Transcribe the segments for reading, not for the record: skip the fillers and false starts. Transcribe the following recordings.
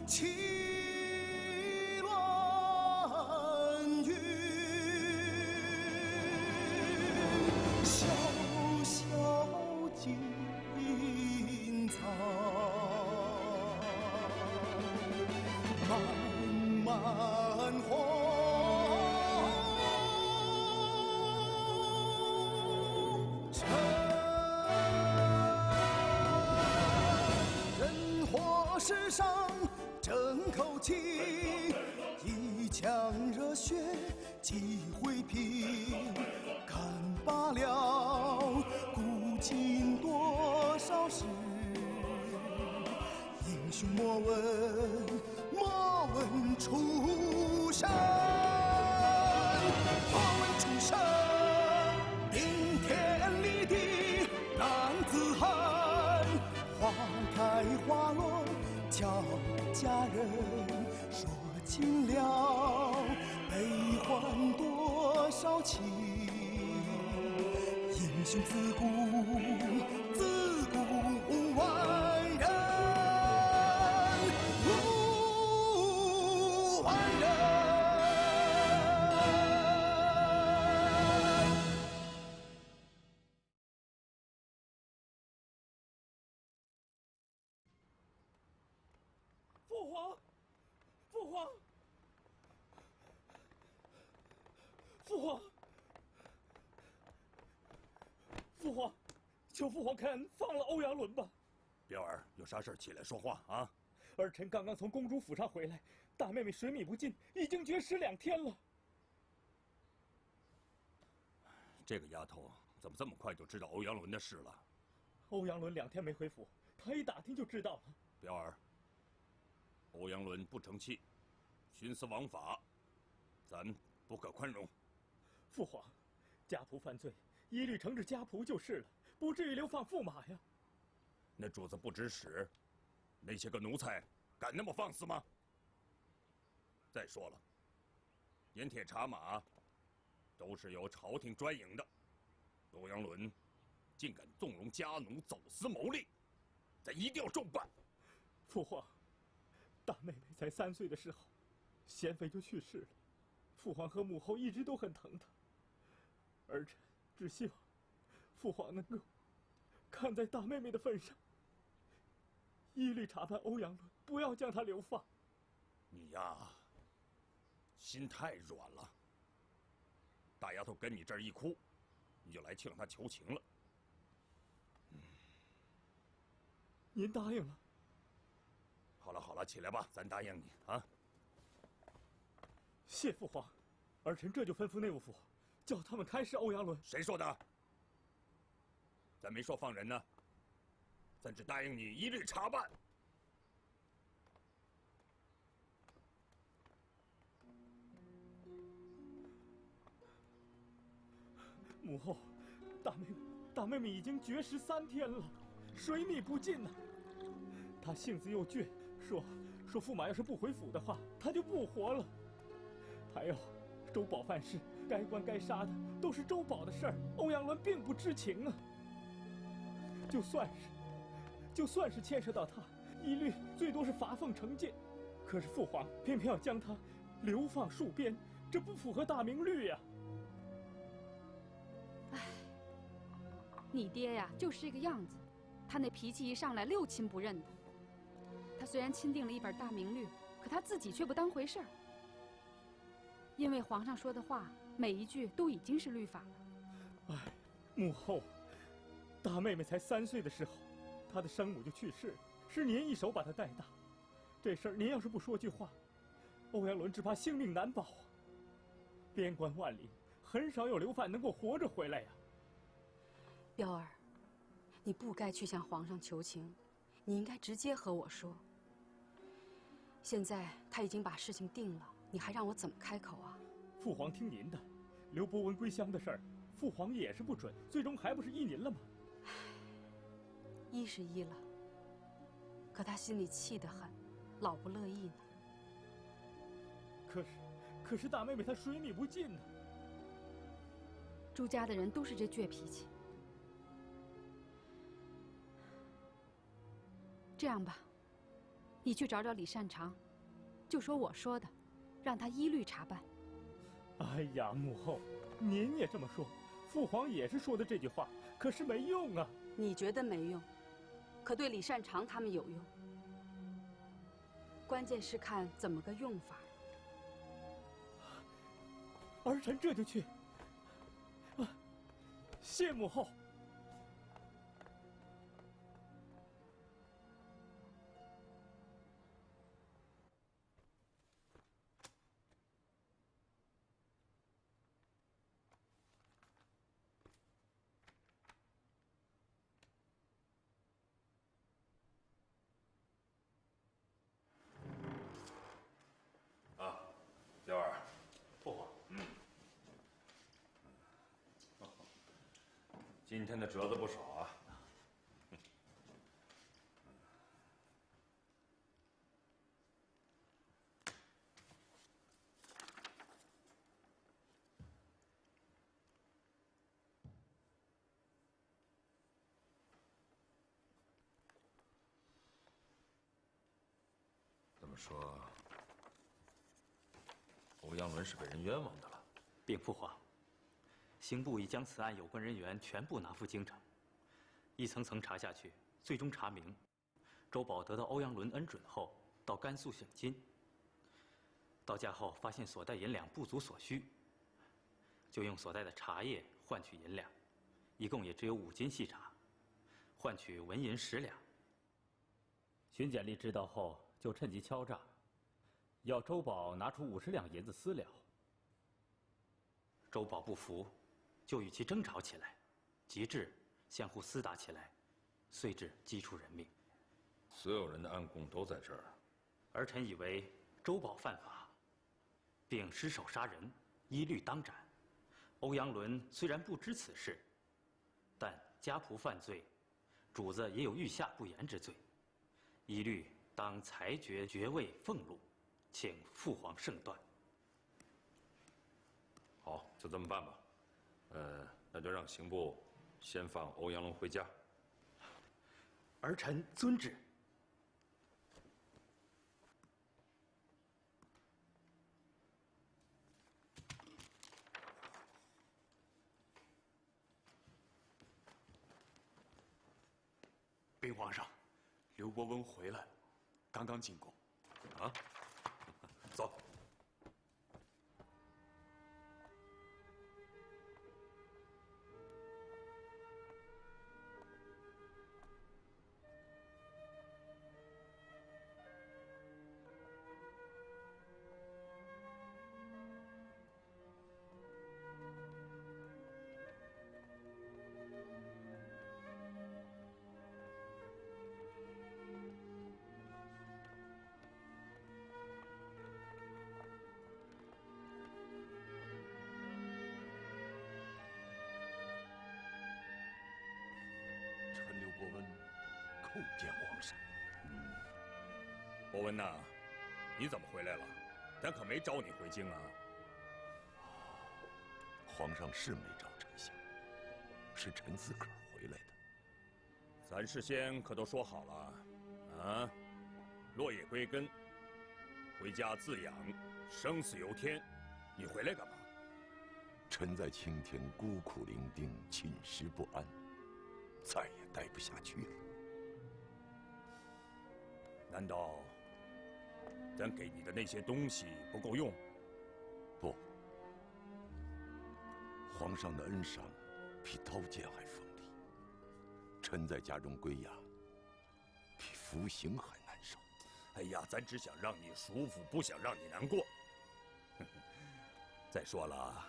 气乱云，萧萧锦草，漫漫红尘。人活世上争口气，一腔热血几回平。看罢了古今多少事，英雄莫问出身，莫问出身。顶天立地男子汉，花开花落俏佳人。说尽了悲欢多少情，英雄自古万人，万人。父皇，父皇，父皇，父皇，求父皇开恩，放了欧阳伦吧。彪儿，有啥事起来说话啊！儿臣刚刚从公主府上回来，大妹妹水米不进，已经绝食2天了。这个丫头怎么这么快就知道欧阳伦的事了？欧阳伦2天没回府，她一打听就知道了。彪儿，欧阳伦不成器，徇私枉法，咱不可宽容。父皇，家仆犯罪，一律惩治家仆就是了，不至于流放驸马呀。那主子不指使，那些个奴才敢那么放肆吗？再说了，盐铁茶马都是由朝廷专营的，欧阳伦竟敢纵容家奴走私牟利，咱一定要重办。父皇，大妹妹才3岁的时候，贤妃就去世了，父皇和母后一直都很疼她。儿臣只希望父皇能够看在大妹妹的份上，一律查办欧阳伦，不要将她流放。你呀，心太软了。大丫头跟你这儿一哭，你就来向她求情了。您答应了？好了好了，起来吧，咱答应你啊。谢父皇，儿臣这就吩咐内务府，叫他们开释欧阳伦。谁说的？咱没说放人呢，咱只答应你一律查办。母后，大妹妹已经绝食3天了，水米不进呢。她性子又倔，说驸马要是不回府的话，她就不活了。还有周宝犯事，该关该杀的都是周宝的事儿，欧阳伦并不知情啊。就算是牵涉到他，一律最多是罚俸惩戒。可是父皇偏偏要将他流放戍边，这不符合大明律呀。你爹呀，就是这个样子，他那脾气一上来六亲不认的。他虽然钦定了一本大明律，可他自己却不当回事儿。因为皇上说的话，每一句都已经是律法了。母后，大妹妹才3岁的时候，她的生母就去世了，是您一手把她带大。这事儿您要是不说句话，欧阳伦只怕性命难保啊。边关万里，很少有流犯能够活着回来呀。彪儿，你不该去向皇上求情，你应该直接和我说。现在他已经把事情定了，你还让我怎么开口啊？父皇听您的，刘伯温归乡的事儿，父皇也是不准，最终还不是依您了吗？依是依了，可他心里气得很，老不乐意呢。可是大妹妹她水米不进呢。朱家的人都是这倔脾气。这样吧，你去找找李善长，就说我说的，让他一律查办。哎呀，母后，您也这么说，父皇也是说的这句话，可是没用啊。你觉得没用，可对李善长他们有用。关键是看怎么个用法。儿臣这就去。谢母后。娇儿，父皇，今天的折子不少啊。这么说，欧阳伦是被人冤枉的了。禀父皇，刑部已将此案有关人员全部拿赴京城，一层层查下去，最终查明，周宝得到欧阳伦恩准后，到甘肃省金。到家后发现所带银两不足所需，就用所带的茶叶换取银两，一共也只有5斤细茶，换取纹银10两。巡检吏知道后，就趁机敲诈，要周宝拿出50两银子私了。周宝不服，就与其争吵起来，极致相互厮打起来，遂致击出人命。所有人的暗供都在这儿。儿臣以为周宝犯法，并失手杀人，一律当斩。欧阳伦虽然不知此事，但家仆犯罪，主子也有欲下不言之罪，一律当裁决爵位俸禄，请父皇圣断。好，就这么办吧。那就让刑部先放欧阳伦回家。儿臣遵旨。禀皇上，刘伯温回来了，刚刚进宫。啊，走。臣刘伯温叩见皇上。伯温呐，你怎么回来了？咱可没招你回京啊。皇上是没找丞相，是臣自个儿回来的。咱事先可都说好了，啊，落叶归根，回家自养，生死由天。你回来干嘛？臣在青天孤苦伶仃，寝食不安，再也待不下去了。难道咱给你的那些东西不够用？不，皇上的恩赏比刀剑还锋利，臣在家中归衙，比服刑还难受。哎呀，咱只想让你舒服，不想让你难过。再说了，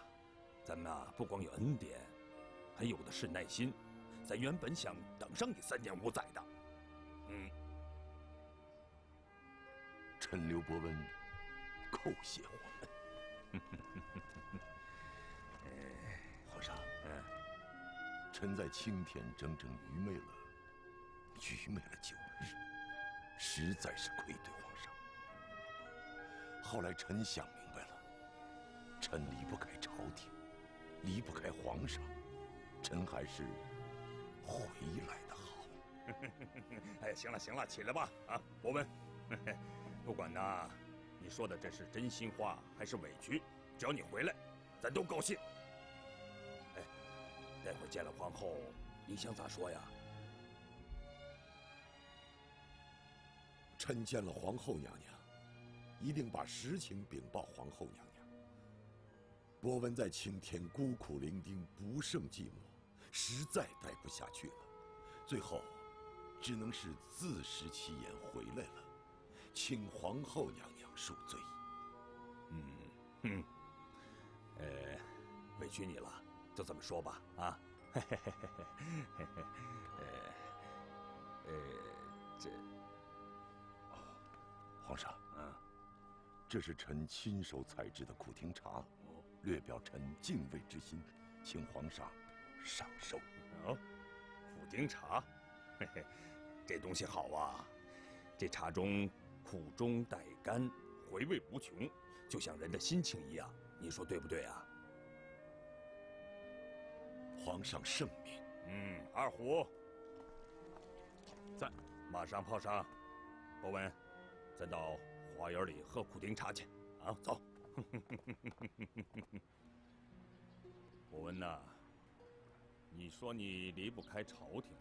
咱们啊不光有恩典，还有的是耐心。咱原本想等上你3年5载的。臣刘伯温叩谢皇恩。皇上，臣在青天整整愚昧了9日，实在是愧对皇上。后来臣想明白了，臣离不开朝廷，离不开皇上，臣还是回来的好。哎，行了行了，起来吧，啊，伯温，不管呐，你说的这是真心话还是委屈，只要你回来，咱都高兴。哎，待会见了皇后，你想咋说呀？臣见了皇后娘娘，一定把实情禀报皇后娘娘。博文在青天孤苦伶仃，不胜寂寞，实在待不下去了，最后只能是自食其言回来了，请皇后娘娘恕罪。委屈你了，就这么说吧，啊。这。皇上，这是臣亲手采制的苦廷茶，略表臣敬畏之心，请皇上赏受。哦，苦丁茶，嘿嘿，这东西好啊！这茶中苦中带甘，回味无穷，就像人的心情一样，你说对不对啊？皇上圣明。二虎在，马上泡上。博文，咱到花园里喝苦丁茶去。啊，走。博文呐，你说你离不开朝廷，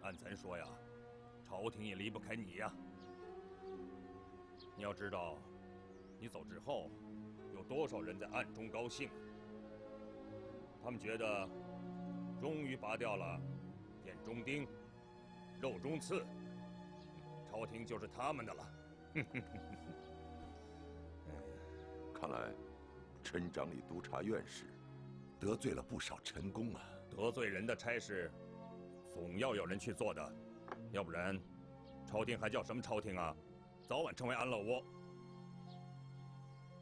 按咱说呀，朝廷也离不开你呀。你要知道，你走之后，有多少人在暗中高兴啊？他们觉得，终于拔掉了眼中钉、肉中刺，朝廷就是他们的了。看来，臣掌理督察院时，得罪了不少臣工啊。得罪人的差事，总要有人去做的，要不然，朝廷还叫什么朝廷啊？早晚成为安乐窝。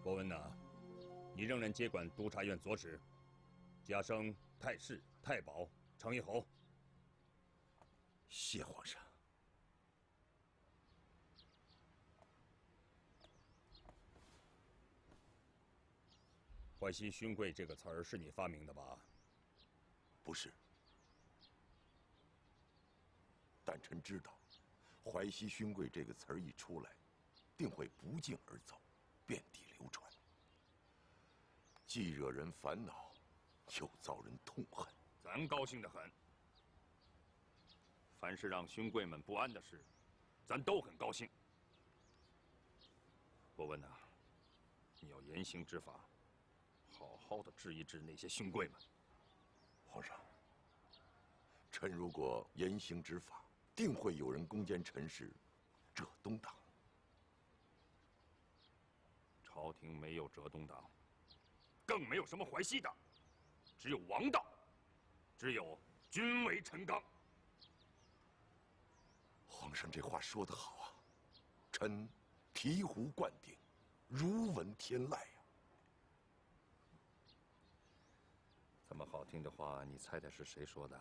博文呐，你仍然接管督察院左史，加升太师、太保、成一侯。谢皇上。淮西勋贵这个词儿是你发明的吧？不是，但臣知道，淮西勋贵这个词儿一出来，定会不胫而走，遍地流传，既惹人烦恼，又遭人痛恨。咱高兴得很。凡是让勋贵们不安的事，咱都很高兴。博文呐，你要严刑执法，好好的治一治那些勋贵们。皇上，臣如果严刑执法，定会有人攻坚臣氏，折东党。朝廷没有折东党，更没有什么淮西党，只有王道，只有君为臣纲。皇上这话说得好啊，臣醍醐灌顶，如闻天籁呀。这么好听的话，你猜猜是谁说的？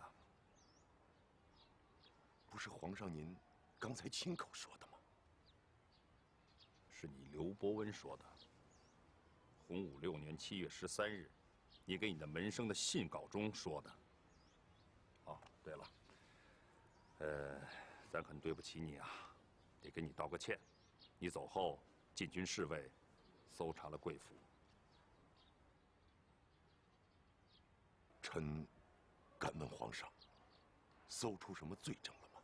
不是皇上您刚才亲口说的吗？是你刘伯温说的。洪武6年7月13日，你给你的门生的信稿中说的。哦，对了，咱很对不起你啊，得给你道个歉。你走后，禁军侍卫搜查了贵府。臣敢问皇上，搜出什么罪证了吗？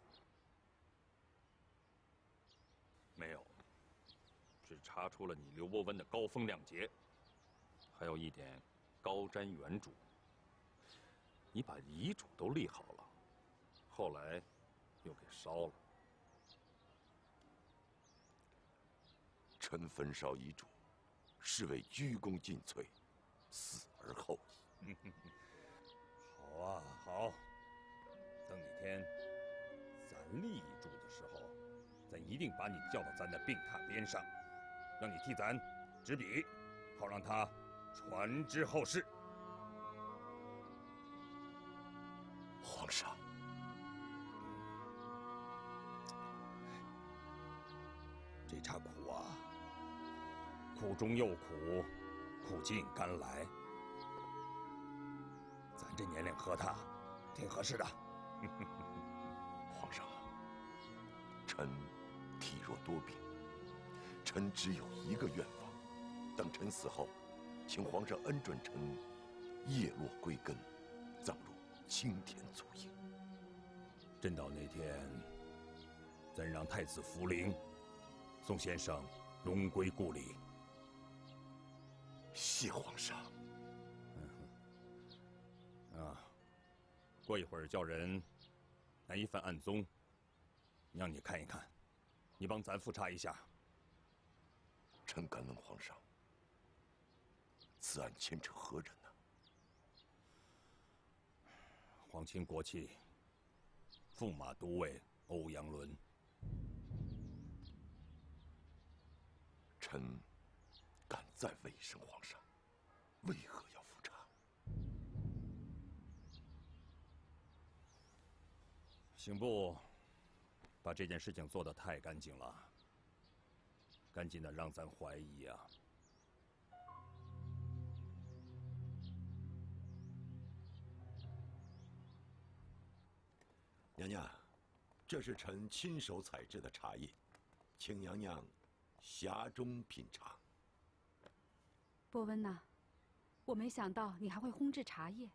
没有，只查出了你刘伯温的高风亮节，还有一点高瞻远瞩。你把遗嘱都立好了，后来又给烧了。臣焚烧遗嘱，是为鞠躬尽瘁，死而后已。好啊，好。等哪天咱立遗嘱的时候，咱一定把你叫到咱的病榻边上，让你替咱执笔，好让他传之后世。皇上，这茶苦啊，苦中又苦，苦尽甘来。咱这年龄喝它，挺合适的。皇上，臣醍体弱多病，臣只有一个愿望：等臣死后，请皇上恩准臣叶落归根，葬入青田祖茔。朕到那天，怎让太子福临，宋先生荣归故里？谢皇上。过一会儿叫人拿一份案宗，让你看一看，你帮咱复查一下。臣敢问皇上，此案牵扯何人呢？皇亲国戚，驸马都尉欧阳伦。臣敢再问一声皇上，为何要复查？刑部把这件事情做得太干净了，干净的让咱怀疑啊！娘娘，这是臣亲手采制的茶叶，请娘娘匣中品尝。波温呐，我没想到你还会烘制茶叶，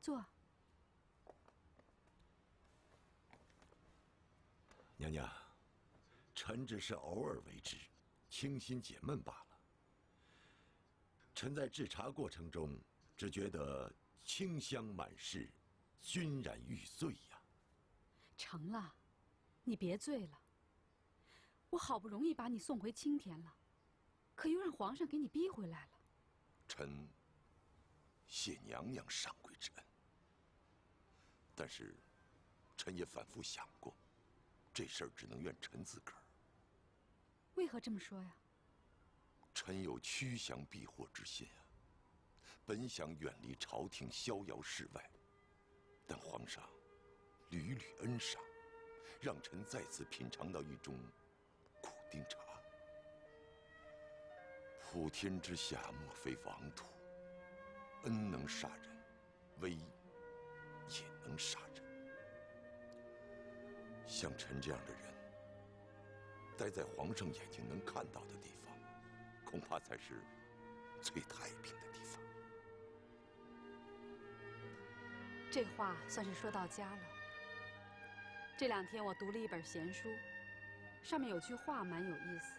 坐。娘娘，臣只是偶尔为之，清心解闷罢了。臣在制茶过程中，只觉得清香满室，熏染欲醉呀。成了，你别醉了。我好不容易把你送回青田了，可又让皇上给你逼回来了。臣谢娘娘上贵之恩，但是臣也反复想过，这事儿只能怨臣自个儿。为何这么说呀？臣有驱降避祸之心啊，本想远离朝廷，逍遥世外，但皇上屡屡恩赏，让臣再次品尝到一种苦丁茶。普天之下莫非王土，恩能杀人，威也能杀人。像臣这样的人，待在皇上眼睛能看到的地方，恐怕才是最太平的地方。这话算是说到家了。这2天我读了一本闲书，上面有句话蛮有意思，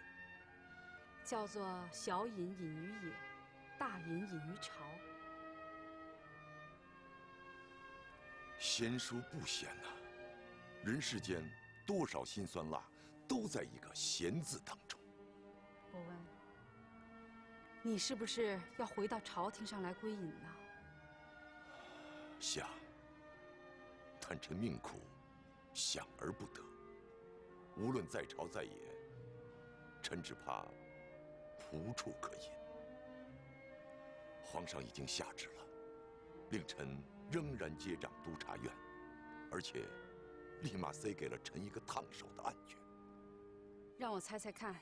叫做“小隐隐于野，大隐隐于朝”。闲书不闲呐，人世间多少辛酸辣，都在一个“闲”字当中。波温，你是不是要回到朝廷上来归隐呢？想，但臣命苦，想而不得。无论在朝在野，臣只怕无处可隐。皇上已经下旨了，令臣仍然接掌督察院，而且立马塞给了臣一个烫手的案卷。让我猜猜看，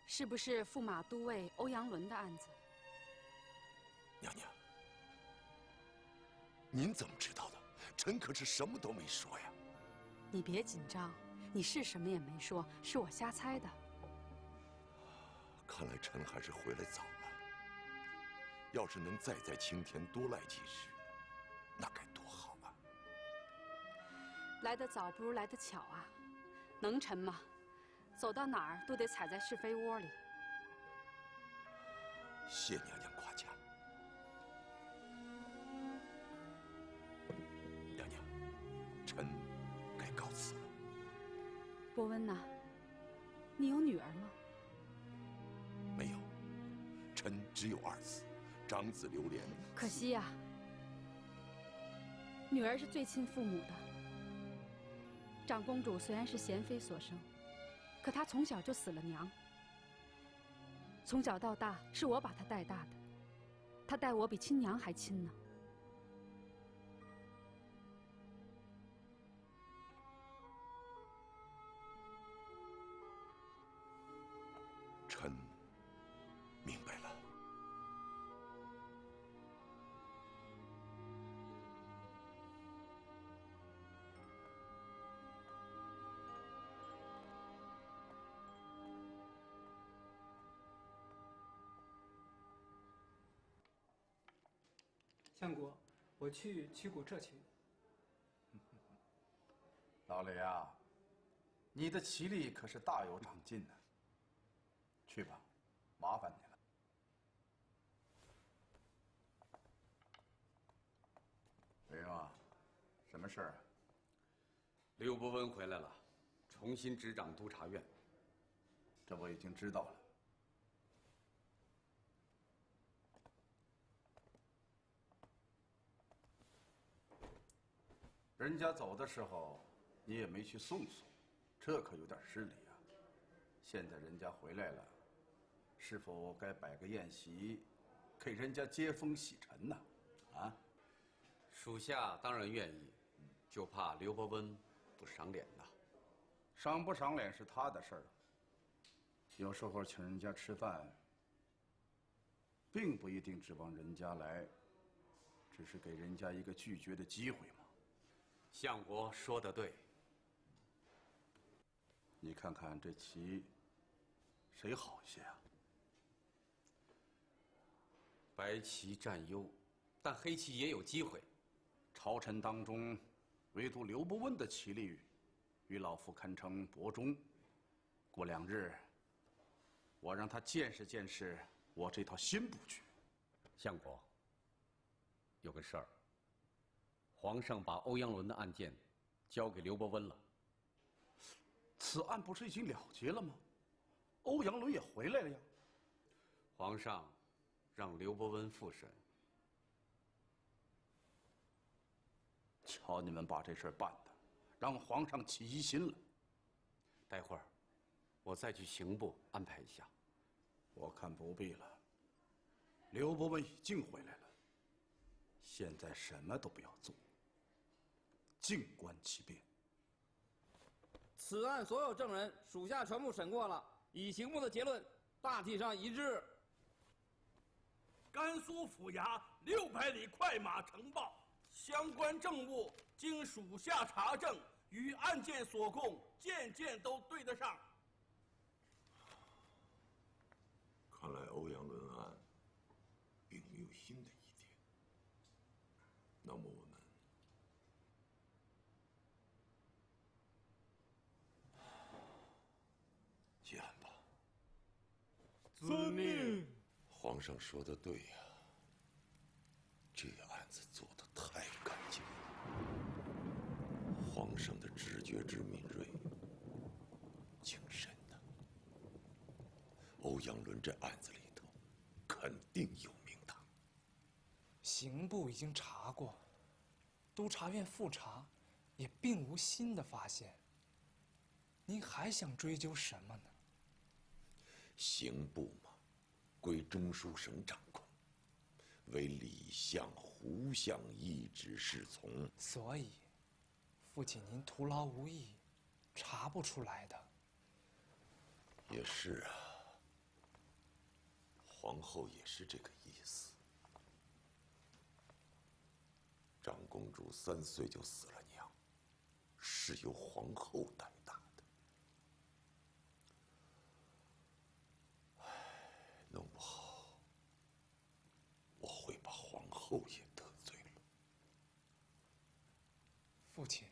是不是驸马都尉欧阳伦的案子？娘娘，您怎么知道的？臣可是什么都没说呀。你别紧张，你是什么也没说，是我瞎猜的。看来臣还是回来早了。要是能再在青田多赖几日，那该多好啊！来得早不如来得巧啊，能臣嘛，走到哪儿都得踩在是非窝里。谢娘娘夸奖。娘娘，臣该告辞了。波温呐，你有女儿吗？没有，臣只有2子，长子刘莲。可惜呀，女儿是最亲父母的。长公主虽然是贤妃所生，可她从小就死了娘。从小到大是我把她带大的，她待我比亲娘还亲呢。臣明白了。相国，我去曲谷浙去。老雷啊，你的棋力可是大有长进呢。去吧，麻烦你了。雷啊，什么事儿啊？刘伯温回来了，重新执掌督察院。这我已经知道了。人家走的时候，你也没去送送，这可有点失礼啊。现在人家回来了，是否该摆个宴席，给人家接风洗尘呢？啊？属下当然愿意，就怕刘伯温不赏脸呐。赏不赏脸是他的事儿。有时候请人家吃饭，并不一定指望人家来，只是给人家一个拒绝的机会嘛。相国说得对。你看看这棋，谁好些啊？白棋占优，但黑棋也有机会。朝臣当中，唯独刘伯温的棋力，与老夫堪称伯仲。过2日，我让他见识见识我这套新布局。相国，有个事儿。皇上把欧阳伦的案件交给刘伯温了。此案不是已经了结了吗？欧阳伦也回来了呀。皇上让刘伯温复审。瞧你们把这事儿办的，让皇上起疑心了。待会儿我再去刑部安排一下。我看不必了。刘伯温已经回来了，现在什么都不要做，静观其变。此案所有证人，属下全部审过了，以刑部的结论大体上一致。甘肃府衙600里快马呈报，相关证物经属下查证，与案件所供件件都对得上。看来欧阳伦案并没有新的疑点。那么我们结案吧。遵命。皇上说的对呀，这案子做得太干净了。皇上的直觉之敏锐，精深呐。欧阳伦这案子里头，肯定有名堂。刑部已经查过，督察院复查，也并无新的发现。您还想追究什么呢？刑部嘛，归中书省掌控，唯李相、胡相一旨是从。所以，父亲您徒劳无益，查不出来的。也是啊，皇后也是这个意思。长公主3岁就死了娘，是由皇后带大的。弄不好，我会把皇后也得罪了。父亲，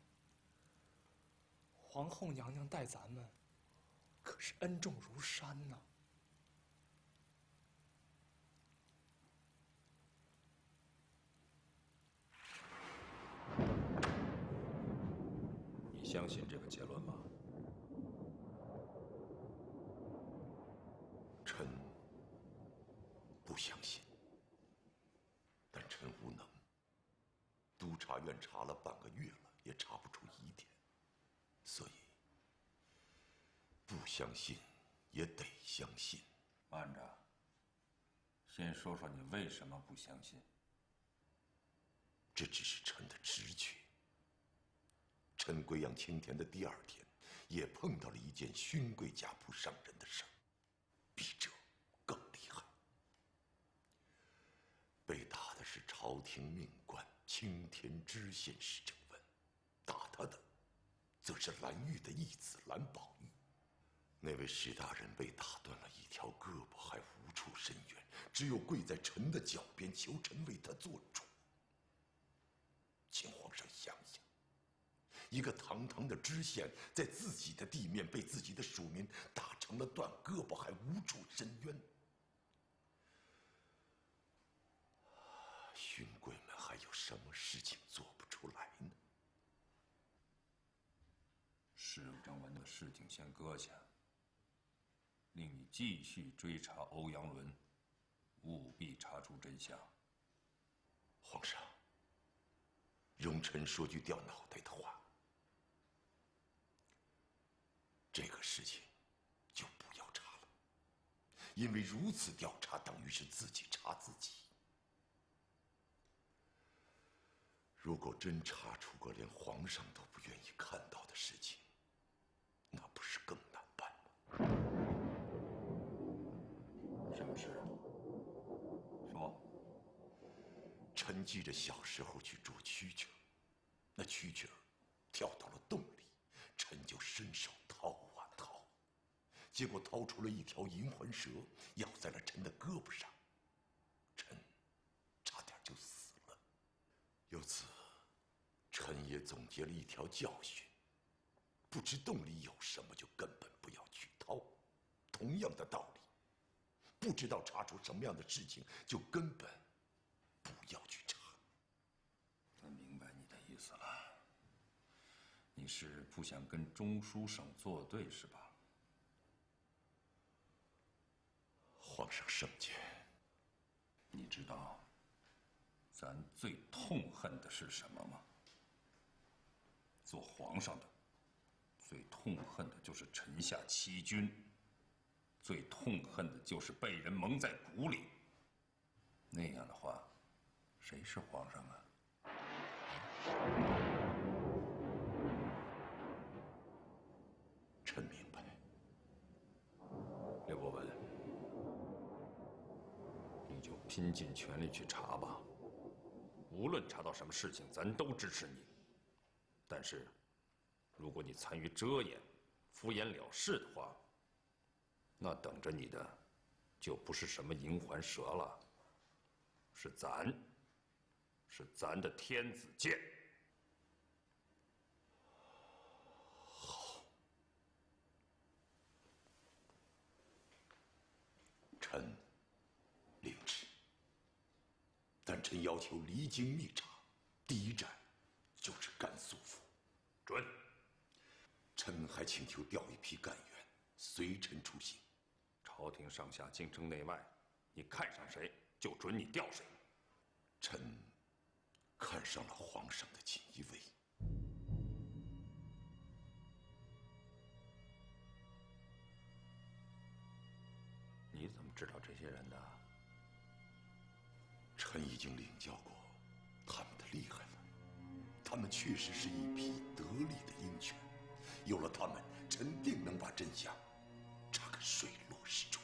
皇后娘娘待咱们，可是恩重如山呐。你相信这个结论吗？臣不相信，但臣无能。督察院查了半个月了，也查不出疑点，所以不相信也得相信。慢着，先说说你为什么不相信？这只是臣的直觉。臣归阳青田的第2天，也碰到了一件勋贵家仆伤人的事儿，比这更厉害。被打的是朝廷命官青田知县史正文，打他的则是蓝玉的义子蓝宝玉。那位史大人被打断了一条胳膊，还无处伸冤，只有跪在臣的脚边求臣为他做主。上想想，一个堂堂的知县，在自己的地面被自己的属民打成了断胳膊，还无处申冤。勋贵们还有什么事情做不出来呢？市政文的事情先搁下，令你继续追查欧阳伦，务必查出真相。皇上，容臣说句掉脑袋的话，这个事情就不要查了，因为如此调查等于是自己查自己。如果真查出个连皇上都不愿意看到的事情，那不是更难办吗？什么事？说。臣记着小时候去捉蛐蛐儿，那蛐蛐儿跳到了洞里，臣就伸手掏啊掏，结果掏出了一条银环蛇，咬在了臣的胳膊上，臣差点就死了。由此，臣也总结了一条教训：不知洞里有什么，就根本不要去掏。同样的道理，不知道查出什么样的事情，就根本不要去查。我明白你的意思了，你是不想跟中书省作对是吧？皇上圣鉴。你知道咱最痛恨的是什么吗？做皇上的最痛恨的就是臣下欺君，最痛恨的就是被人蒙在鼓里。那样的话，谁是皇上啊？臣明白。刘伯文，你就拼尽全力去查吧，无论查到什么事情，咱都支持你。但是，如果你参与遮掩、敷衍了事的话，那等着你的就不是什么银环蛇了，是咱的天子剑。好，臣领旨。但臣要求离京密查，第一站就是甘肃府。准。臣还请求调一批干员随臣出行。朝廷上下、京城内外，你看上谁就准你调谁。臣看上了皇上的锦衣卫。你怎么知道这些人的？臣已经领教过他们的厉害了，他们确实是一匹得力的鹰犬，有了他们，臣定能把真相查个水落石出。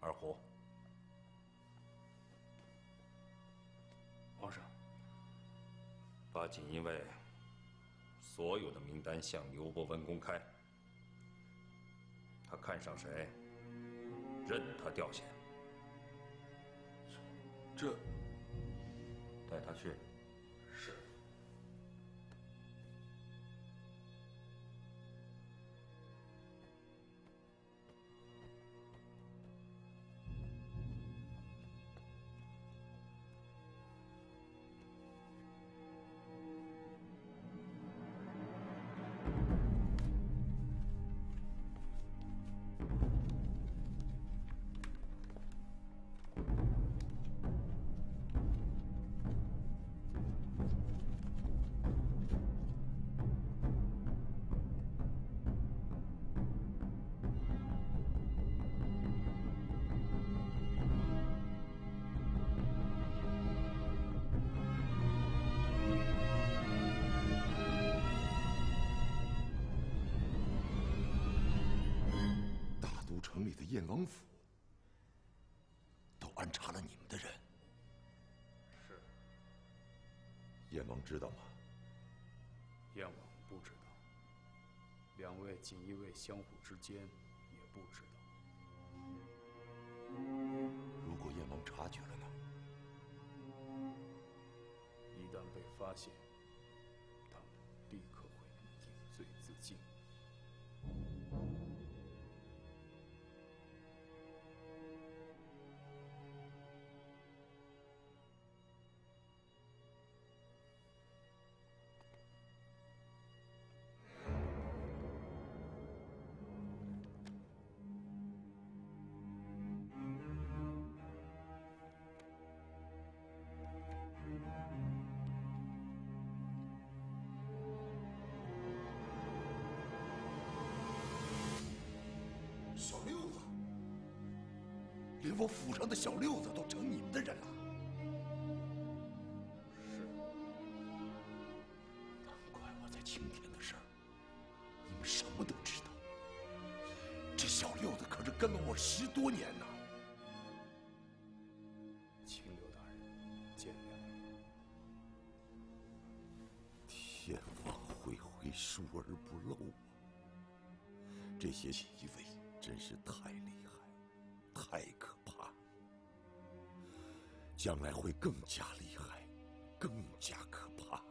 二虎，皇上，把锦衣卫所有的名单向刘伯温公开，他看上谁，任他调遣。这，带他去。是。城里的燕王府都安插了你们的人。是。燕王知道吗？燕王不知道，两位锦衣卫相互之间也不知道。察觉了呢？一旦被发现，他们立刻会饮醉自尽。小六子，连我府上的小六子都成你们的人了。是，难怪我在青天的事儿，你们什么都知道。这小六子可是跟了我10多年呢。请刘大人见谅。天网恢恢，疏而不漏啊！这些锦衣卫真是太厉害，太可怕，将来会更加厉害，更加可怕呀！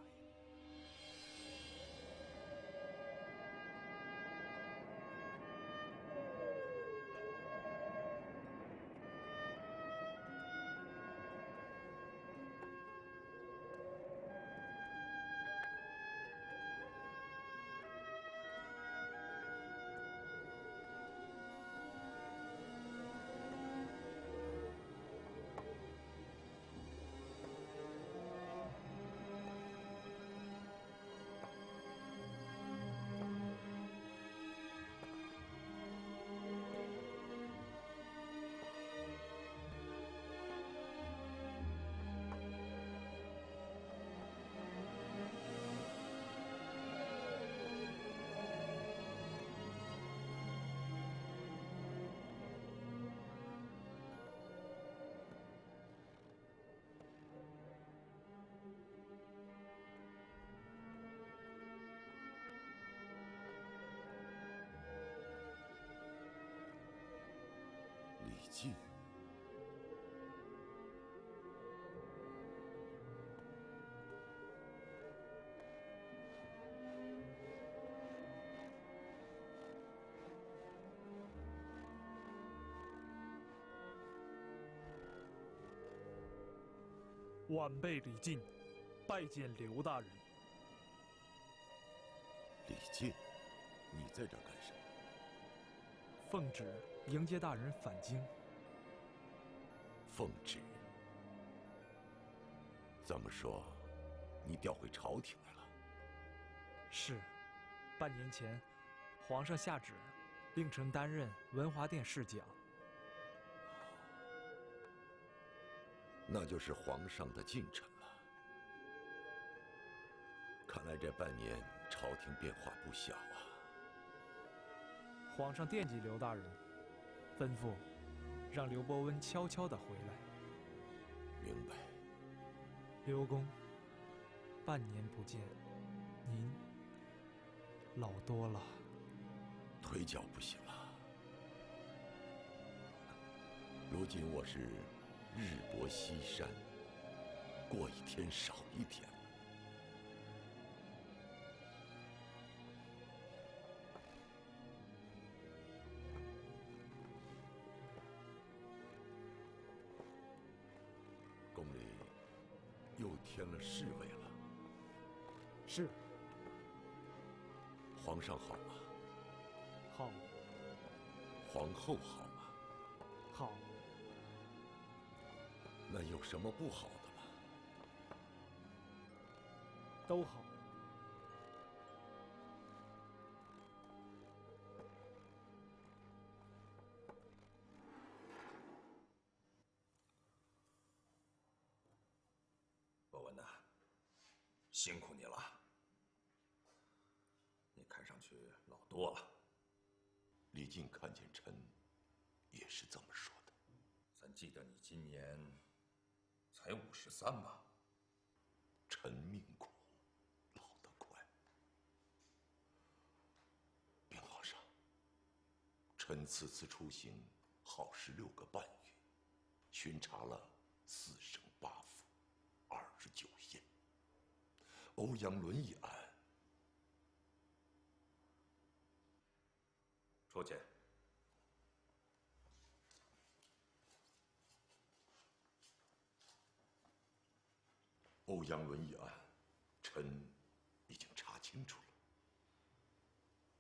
李靖，晚辈李靖，拜见刘大人。李靖，你在这儿干什么？奉旨迎接大人返京。奉旨。这么说，你调回朝廷来了？是，半年前，皇上下旨，令臣担任文华殿侍讲。那就是皇上的近臣了。看来这半年朝廷变化不小啊。皇上惦记刘大人，吩咐让刘伯温悄悄地回来。明白。刘公，半年不见，您老多了。腿脚不行了。如今我是日薄西山，过一天少一天。宫里又添了侍卫了。是。皇上好吗？好。皇后好吗？好。那有什么不好的吗？都好。伯文呐，辛苦你了。你看上去老多了。李靖看见臣，也是这么说的。咱记得你今年才53吧？臣命苦，老得快。禀皇上，臣此次出行耗时6个半月，巡查了4省8府29县。欧阳伦一案，出去。欧阳伦一案，臣已经查清楚了，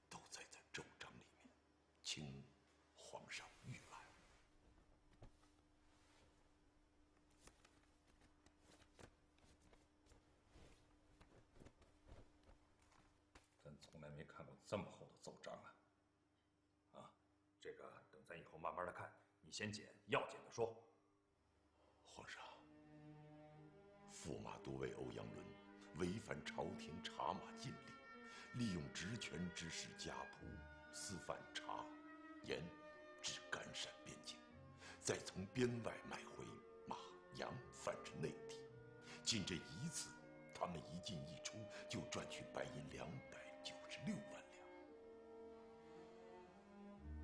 都在咱奏章里面，请皇上御案。咱从来没看过这么厚的奏章啊！啊，这个等咱以后慢慢的看，你先捡要紧的说。皇上，驸马都尉欧阳伦违反朝廷查马禁令，利用职权指使家仆私贩茶、盐至甘陕边境，再从边外买回马、羊贩至内地。仅这一次，他们一进一出就赚取白银296万两。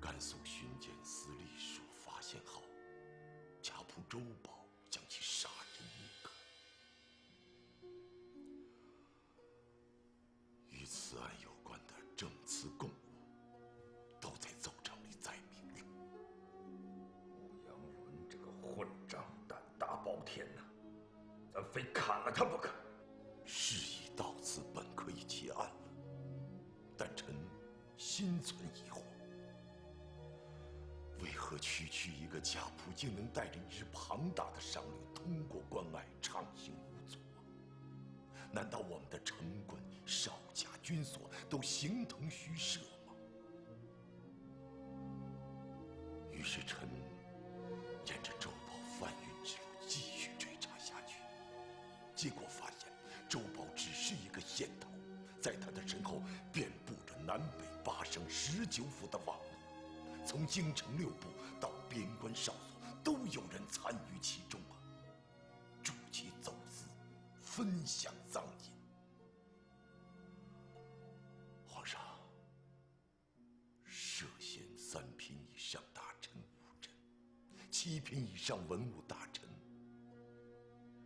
甘肃巡检司隶署发现后，家仆周宝将其杀人灭口。与此案有关的证词供物，都在奏章里载明了。欧阳伦这个混账，胆大包天呐！咱非砍了他不可。事已到此，本可以结案了，但臣心存疑惑。为何区区一个家仆，竟能带着一支庞大的商旅通过关隘，畅行无阻啊？难道我们的城关、哨卡、军所都形同虚设吗？于是臣沿着周宝贩运之路继续追查下去，结果发现周宝只是一个线头，在他的身后遍布着南北8省19府的网络。从京城6部到边关哨所，都有人参与其中啊！助其走私，分享赃银。皇上，涉嫌3品以上大臣5人，7品以上文武大臣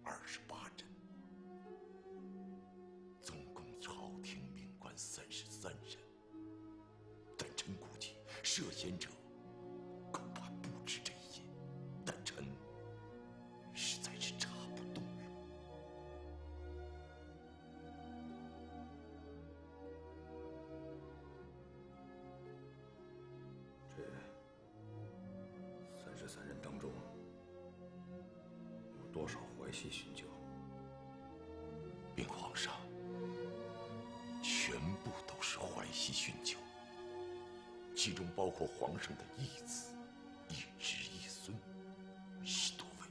28人，总共朝廷命官33人。但臣估计涉嫌者恐怕不止这些，但臣实在是查不动了。这33人当中，有多少淮西巡酒？禀皇上，全部都是淮西巡酒。其中包括皇上的义子、一侄一孙，10多位。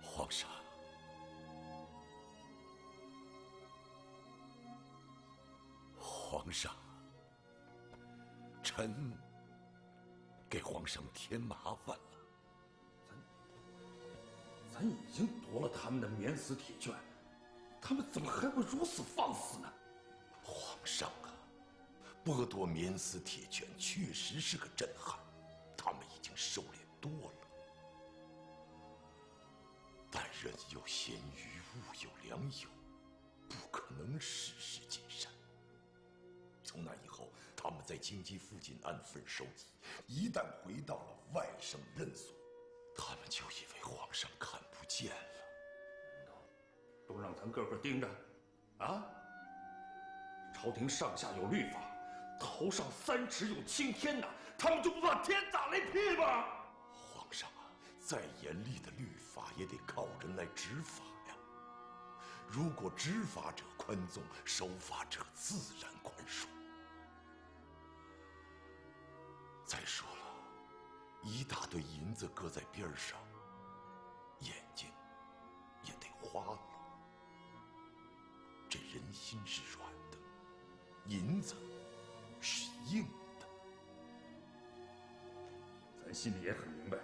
皇上，皇上，臣给皇上添麻烦了。咱已经夺了他们的免死铁券，他们怎么还会如此放肆呢？皇上啊！剥夺免死铁券确实是个震撼，他们已经收敛多了。但人有咸鱼，物有良友，不可能事事尽善。从那以后，他们在京畿附近安分守己，一旦回到了外省任所，他们就以为皇上看不见了。难道都让咱个个盯着？啊？朝廷上下有律法。头上3尺有青天呐，他们就不怕天打雷劈吗？皇上啊，再严厉的律法也得靠人来执法呀。如果执法者宽纵，守法者自然宽恕。再说了，一大堆银子搁在边上，眼睛也得花了。这人心是软的，银子是硬的。咱心里也很明白，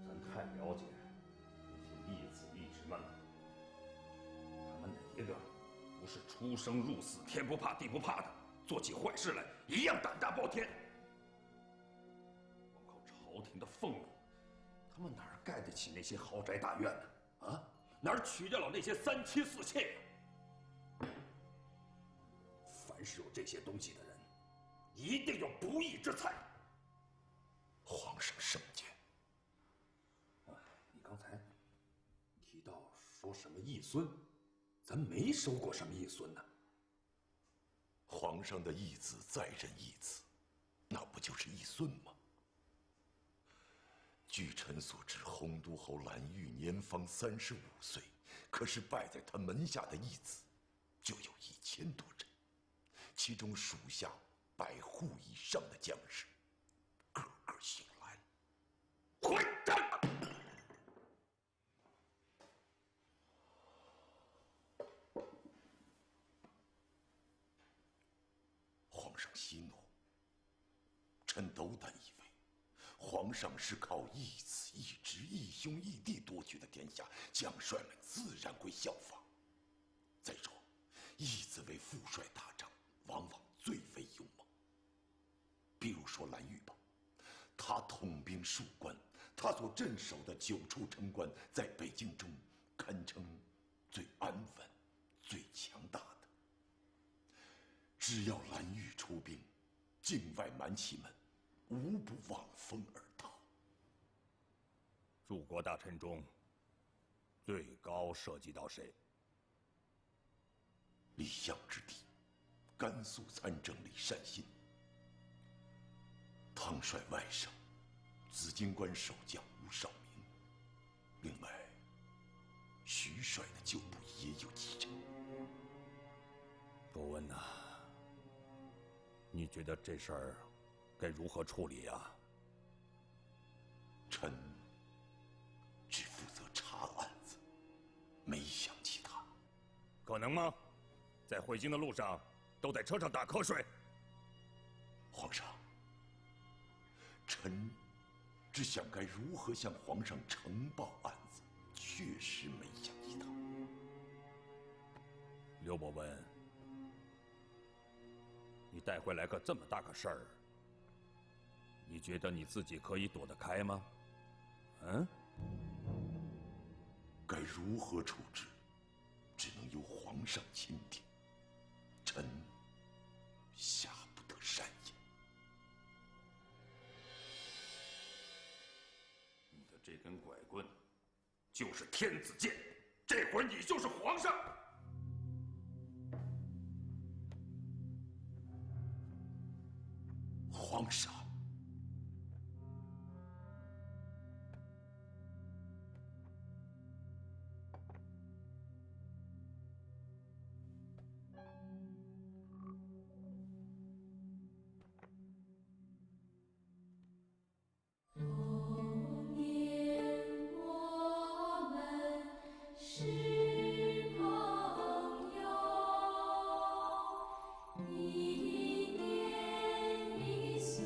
咱太了解那些义子义侄们了。他们哪一个不是出生入死，天不怕地不怕的，做起坏事来一样胆大包天。光靠朝廷的俸禄们哪儿盖得起那些豪宅大院呢？啊，哪儿娶得了那些三妻四妾呀？凡是有这些东西的人，一定有不义之财。皇上圣鉴。你刚才提到说什么义孙，咱没收过什么义孙呢。皇上的义子再任义子，那不就是义孙吗？据臣所知，洪都侯蓝玉年方35岁，可是拜在他门下的义子就有1000多人，其中属下100户以上的将士，个个姓蓝。混蛋！皇上息怒，臣斗胆以为，皇上是靠义子、义侄、义兄、义弟夺取的天下，将帅们自然会效仿。再说，义子为副帅打仗，往往最为勇猛。比如说蓝玉吧，他统兵戍关，他所镇守的9处城关，在北京中堪称最安稳、最强大的。只要蓝玉出兵，境外蛮旗们无不望风而逃。诸国大臣中，最高涉及到谁？李相之弟，甘肃参政李善信；汤帅外甥，紫荆关守将吴绍明。另外，徐帅的旧部也有几人。伯温呐，你觉得这事儿该如何处理呀？臣只负责查案子，没想其他。可能吗？在回京的路上，都在车上打瞌睡。皇上，臣只想该如何向皇上呈报案子，确实没想其他。刘伯温，你带回来个这么大个事儿，你觉得你自己可以躲得开吗？嗯？该如何处置，只能由皇上钦定。臣下不得善言。你的这根拐棍，就是天子剑，这会儿你就是皇上。皇上，一年一岁。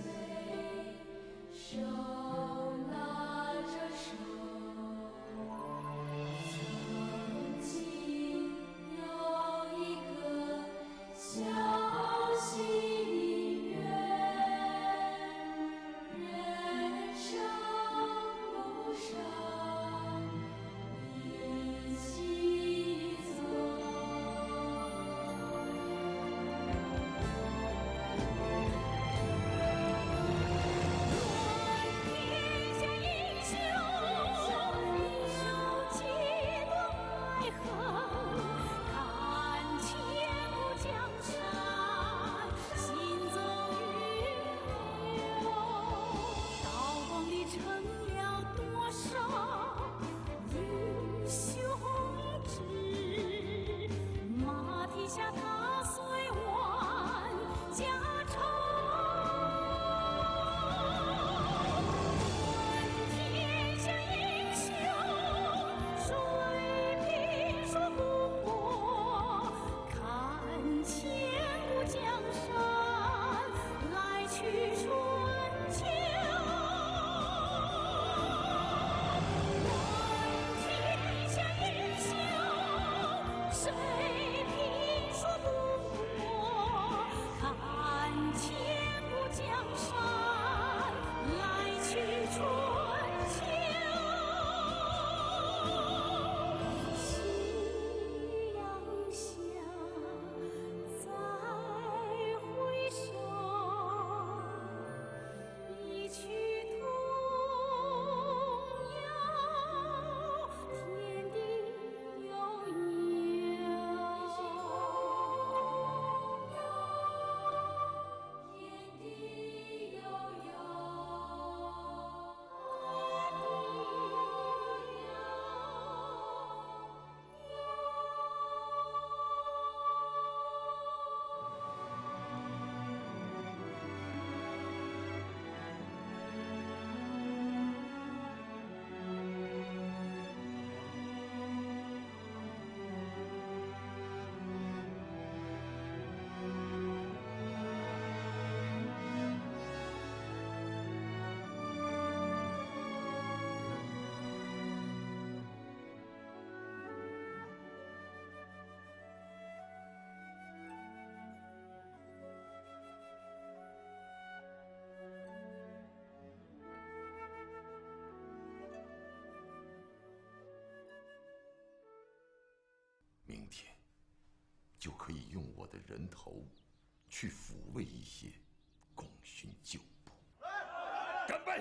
就可以用我的人头去抚慰一些功勋旧部。干杯！